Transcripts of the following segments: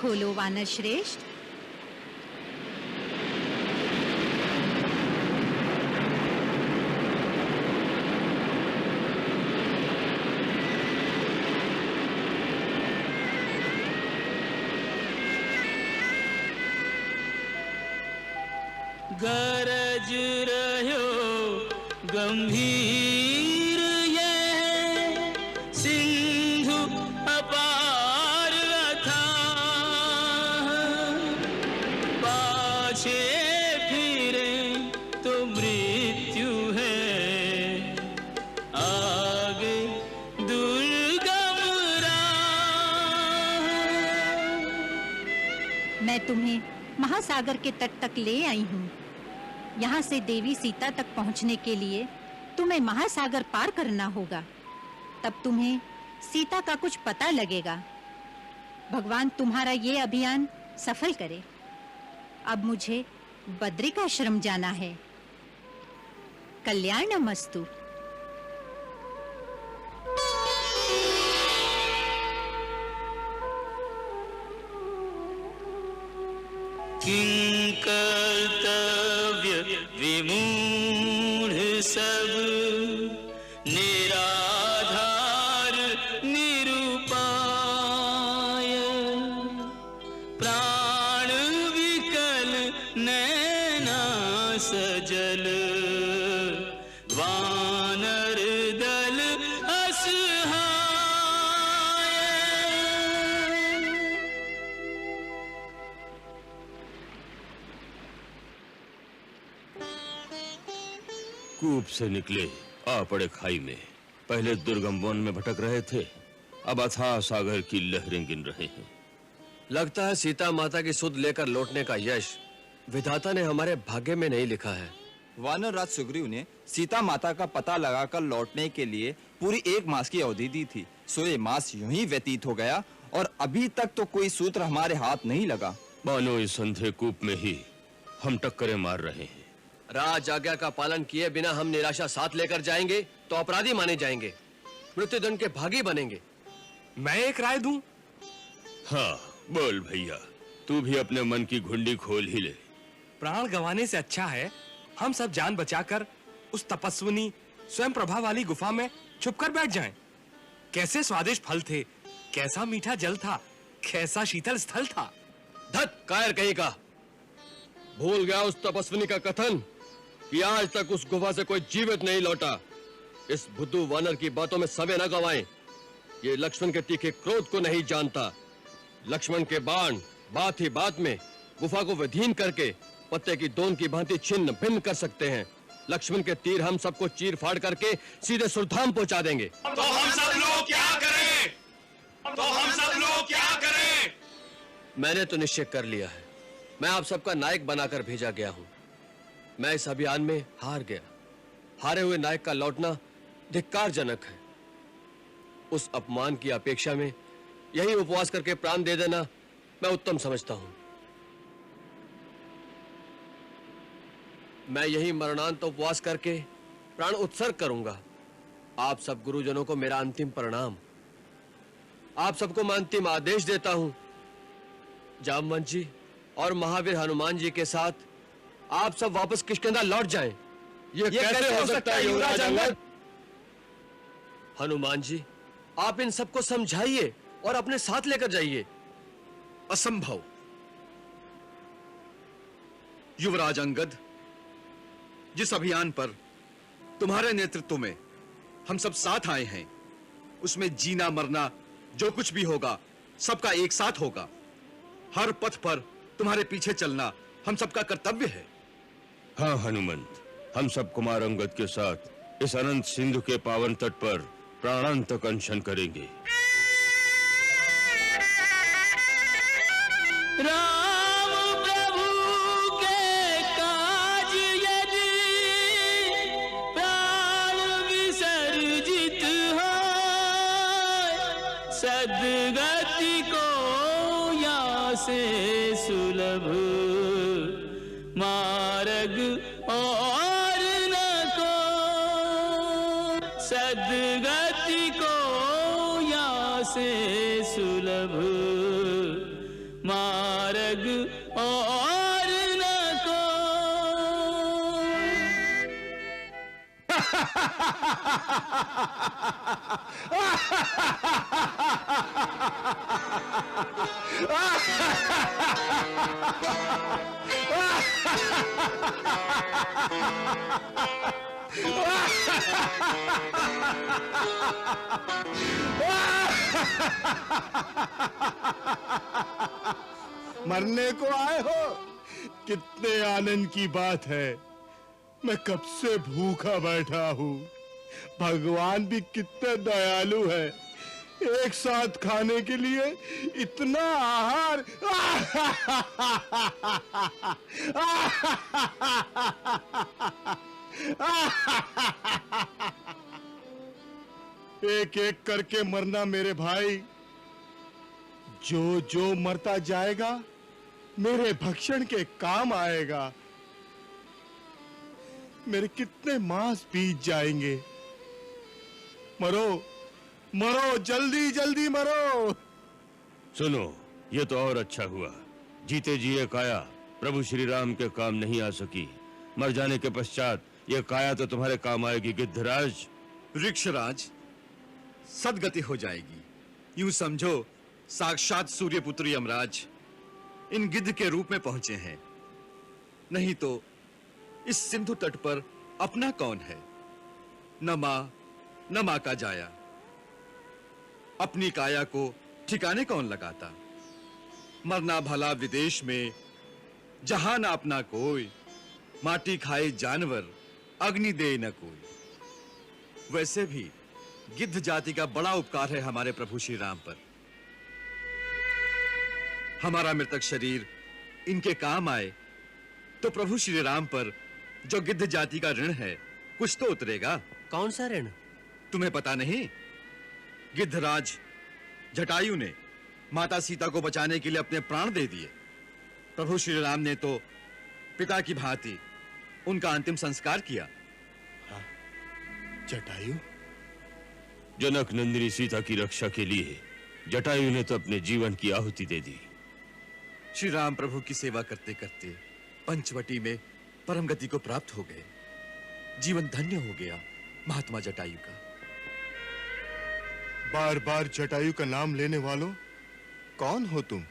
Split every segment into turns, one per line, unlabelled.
खोलो वानर श्रेष्ठ।
गरज रह्यो गंभीर ये सिंधु अपार अथाह, पाछे फिरे तो मृत्यु है, आगे दुर्गम राह।
मैं तुम्हें महासागर के तट तक ले आई हूँ। यहाँ से देवी सीता तक पहुँचने के लिए तुम्हें महासागर पार करना होगा, तब तुम्हें सीता का कुछ पता लगेगा। भगवान तुम्हारा ये अभियान सफल करे। अब मुझे बद्रिकाश्रम जाना है। कल्याणमस्तु।
किं कर्तव्य विमूढ़ सब, निराधार निरुपाय, प्राण विकल नैना सजल, वानर दल असहाय।
कूप से निकले आ पड़े खाई में। पहले दुर्गम वन में भटक रहे थे, अब अथाह सागर की लहरें गिन रहे हैं।
लगता है सीता माता की सुध लेकर लौटने का यश विधाता ने हमारे भाग्य में नहीं लिखा है।
वानर राज सुग्रीव ने सीता माता का पता लगाकर लौटने के लिए पूरी 1 मास की अवधि दी थी। सो ये मास यूं ही व्यतीत हो गया और अभी तक तो कोई सूत्र हमारे हाथ नहीं लगा।
मानो इस अंधे कूप में ही हम टक्करें मार रहे हैं।
राज आज्ञा का पालन किए बिना हम निराशा साथ लेकर जाएंगे तो अपराधी माने जाएंगे, मृत्युदंड के भागी बनेंगे।
मैं एक राय दूं?
हाँ बोल भैया, तू भी अपने मन की घुंडी खोल ही ले।
प्राण गंवाने से अच्छा है हम सब जान बचाकर उस तपस्विनी स्वयं प्रभा वाली गुफा में छुपकर बैठ जाएं। कैसे स्वादिष्ट फल थे, कैसा मीठा जल था, कैसा शीतल स्थल था।
धत कायर कहीं का, भूल गया उस तपस्विनी का कथन कि आज तक उस गुफा से कोई जीवित नहीं लौटा। इस बुद्धू वानर की बातों में समय न गवाएं। ये लक्ष्मण के तीखे क्रोध को नहीं जानता। लक्ष्मण के बाण बात ही बात में गुफा को विधीन करके पत्ते की दोन की भांति छिन्न भिन्न कर सकते हैं। लक्ष्मण के तीर हम सबको चीर फाड़ करके सीधे सुरधाम पहुंचा देंगे।
तो हम सब लोग क्या करें?
मैंने तो निश्चय कर लिया है। मैं आप सबका नायक बनाकर भेजा गया हूं। मैं इस अभियान में हार गया। हारे हुए नायक का लौटना धिक्कारजनक है। उस अपमान की अपेक्षा में यही उपवास करके प्राण दे देना मैं उत्तम समझता हूं। मैं यही मरणांत उपवास करके प्राण उत्सर्ग करूंगा। आप सब गुरुजनों को मेरा अंतिम प्रणाम। आप सबको मैं अंतिम आदेश देता हूं। जामवंत जी और महावीर हनुमान जी के साथ आप सब वापस किष्किंधा लौट जाएं। ये कैसे हो सकता है युवराज अंगद? हनुमान जी, आप इन सबको समझाइए और अपने साथ लेकर जाइए।
असंभव। युवराज अंगद, जिस अभियान पर तुम्हारे नेतृत्व में हम सब साथ आए हैं, उसमें जीना मरना जो कुछ भी होगा सबका एक साथ होगा। हर पथ पर तुम्हारे पीछे चलना हम सबका कर्तव्य है।
हाँ हनुमंत, हम सब कुमार अंगद के साथ इस अनंत सिंधु के पावन तट पर प्राणांतक अनशन करेंगे।
राम प्रभु के काज यदि प्राण विसर्जित हो, सद्गति को या से सुलभ मार्ग और न को। सद्गति को या से सुलभ मार्ग और न कोई।
मरने को आए हो? कितने आनंद की बात है। मैं कब से भूखा बैठा हूँ। भगवान भी कितने दयालु है, एक साथ खाने के लिए इतना आहार। एक एक करके मरना मेरे भाई। जो जो मरता जाएगा मेरे भक्षण के काम आएगा। मेरे कितने मास बीत जाएंगे। मरो मरो, जल्दी जल्दी मरो।
सुनो, ये तो और अच्छा हुआ। जीते जी ये काया प्रभु श्री राम के काम नहीं आ सकी। मर जाने के पश्चात ये काया तो तुम्हारे काम आएगी गिद्धराज।
वृक्षराज, सदगति हो जाएगी। यूं समझो साक्षात सूर्यपुत्र यमराज इन गिद्ध के रूप में पहुंचे हैं। नहीं तो इस सिंधु तट पर अपना कौन है? न मां न मां का जाया। अपनी काया को ठिकाने कौन लगाता? मरना भला विदेश में, जहां न अपना कोई। माटी खाए जानवर, अग्नि दे न कोई। वैसे भी गिद्ध जाति का बड़ा उपकार है हमारे प्रभु श्री राम पर। हमारा मृतक शरीर इनके काम आए तो प्रभु श्री राम पर जो गिद्ध जाति का ऋण है कुछ तो उतरेगा।
कौन सा ऋण?
तुम्हें पता नहीं? गिद्धराज जटायु ने माता सीता को बचाने के लिए अपने प्राण दे दिए। प्रभु श्री राम ने तो पिता की भांति उनका अंतिम संस्कार किया।
जटायु?
जनक नंदिनी सीता की रक्षा के लिए जटायु ने तो अपने जीवन की आहुति दे दी।
श्री राम प्रभु की सेवा करते करते पंचवटी में परम गति को प्राप्त हो गए। जीवन धन्य हो गया महात्मा जटायु का।
बार बार जटायु का नाम लेने वालों, कौन हो तुम?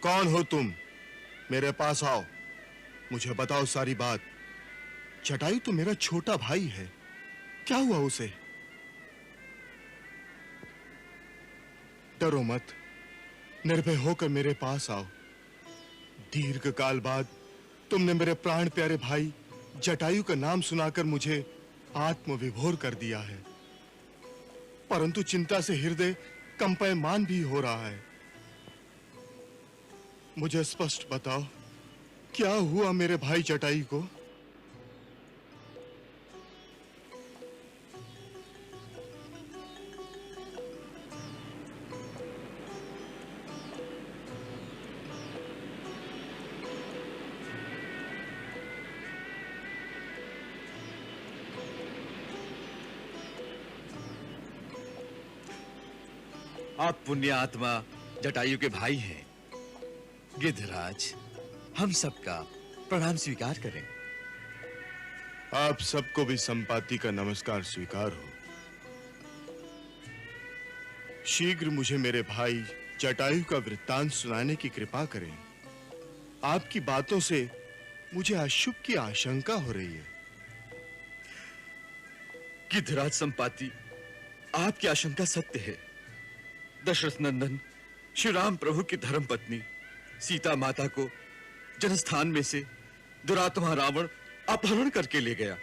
कौन हो तुम? मेरे पास आओ, मुझे बताओ सारी बात। जटायु तो मेरा छोटा भाई है, क्या हुआ उसे? डरो मत, निर्भय होकर मेरे पास आओ। दीर्घ काल बाद तुमने मेरे प्राण प्यारे भाई जटायु का नाम सुनाकर मुझे आत्मविभोर कर दिया है, परंतु चिंता से हृदय कंपायमान भी हो रहा है। मुझे स्पष्ट बताओ, क्या हुआ मेरे भाई जटायु को?
आप पुण्य आत्मा जटायु के भाई हैं। गिद्धराज, हम सबका प्रणाम स्वीकार करें।
आप सबको भी संपाति का नमस्कार स्वीकार हो। शीघ्र मुझे मेरे भाई जटायु का वृत्तांत सुनाने की कृपा करें। आपकी बातों से मुझे अशुभ की आशंका हो रही है।
गिद्धराज संपाति, आपकी आशंका सत्य है। दशरथ नंदन श्री राम प्रभु की धर्म पत्नी सीता माता को जनस्थान में से दुरात्मा रावण अपहरण करके ले गया।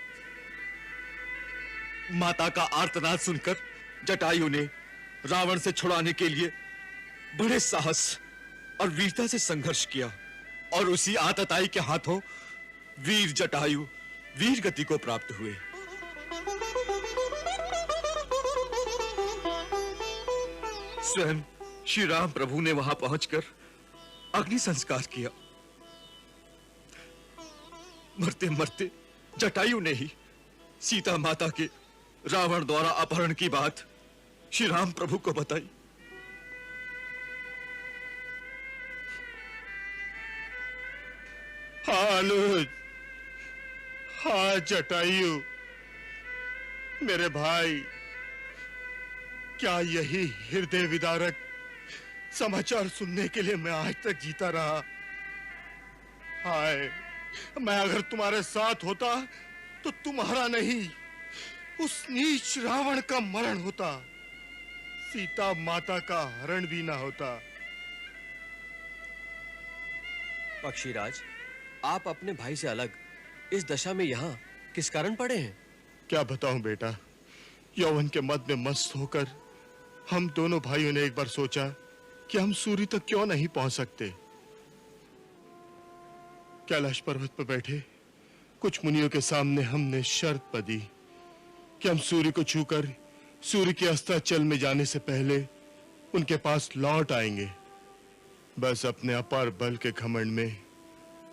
माता का आर्तनाद सुनकर जटायु ने रावण से छुड़ाने के लिए बड़े साहस और वीरता से संघर्ष किया और उसी आतताई के हाथों वीर जटायु वीर गति को प्राप्त हुए। स्वयं श्री राम प्रभु ने वहां पहुंचकर अग्नि संस्कार किया। मरते मरते जटायु ने ही सीता माता के रावण द्वारा अपहरण की बात श्री राम प्रभु को बताई।
हाँ अनुज, हाँ जटायु, मेरे भाई, क्या यही हृदय विदारक समाचार सुनने के लिए मैं आज तक जीता रहा? हाय, मैं अगर तुम्हारे साथ होता तो तुम्हारा नहीं, उस नीच रावण का मरण होता, सीता माता का हरण भी ना होता।
पक्षीराज, आप अपने भाई से अलग इस दशा में यहाँ किस कारण पड़े हैं?
क्या बताऊं बेटा, यौवन के मद में मस्त होकर हम दोनों भाइयों ने एक बार सोचा कि हम सूर्य तक क्यों नहीं पहुंच सकते। कैलाश पर्वत पर बैठे कुछ मुनियों के सामने हमने शर्त बदी कि हम सूर्य को छूकर सूर्य के अस्ताचल में जाने से पहले उनके पास लौट आएंगे। बस अपने अपार बल के घमंड में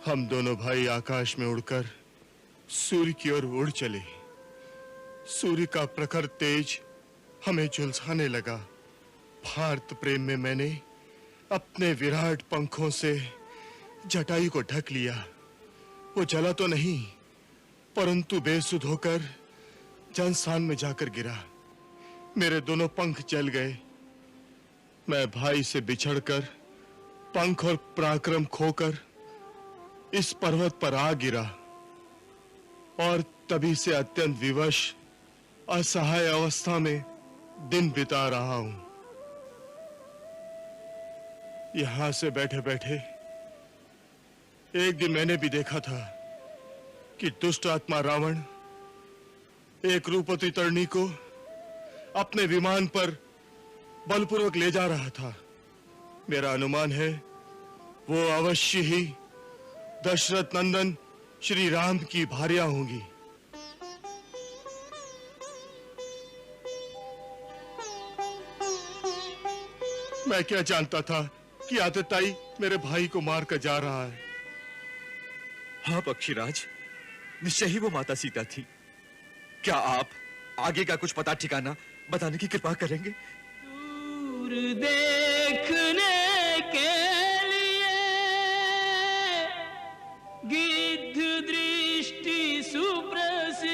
हम दोनों भाई आकाश में उड़कर सूर्य की ओर उड़ चले। सूर्य का प्रखर तेज हमें झुलसाने लगा। भारत प्रेम में मैंने अपने विराट पंखों से जटायु को ढक लिया। वो जला तो नहीं, परंतु बेसुध होकर जनस्थान में जाकर गिरा। मेरे दोनों पंख जल गए। मैं भाई से बिछड़कर, पंख और पराक्रम खोकर इस पर्वत पर आ गिरा और तभी से अत्यंत विवश, असहाय अवस्था में दिन बिता रहा हूं। यहां से बैठे बैठे एक दिन मैंने भी देखा था कि दुष्ट आत्मा रावण एक रूपवती तरणी को अपने विमान पर बलपूर्वक ले जा रहा था। मेरा अनुमान है वो अवश्य ही दशरथ नंदन श्री राम की भार्या होंगी। मैं क्या जानता था कि आदिताई मेरे भाई को मारकर जा रहा है।
हाँ पक्षीराज, निश्चय ही वो माता सीता थी। क्या आप आगे का कुछ पता ठिकाना बताने की कृपा करेंगे?
दूर देखने के लिए गिद्ध दृष्टि सुप्रसिद्ध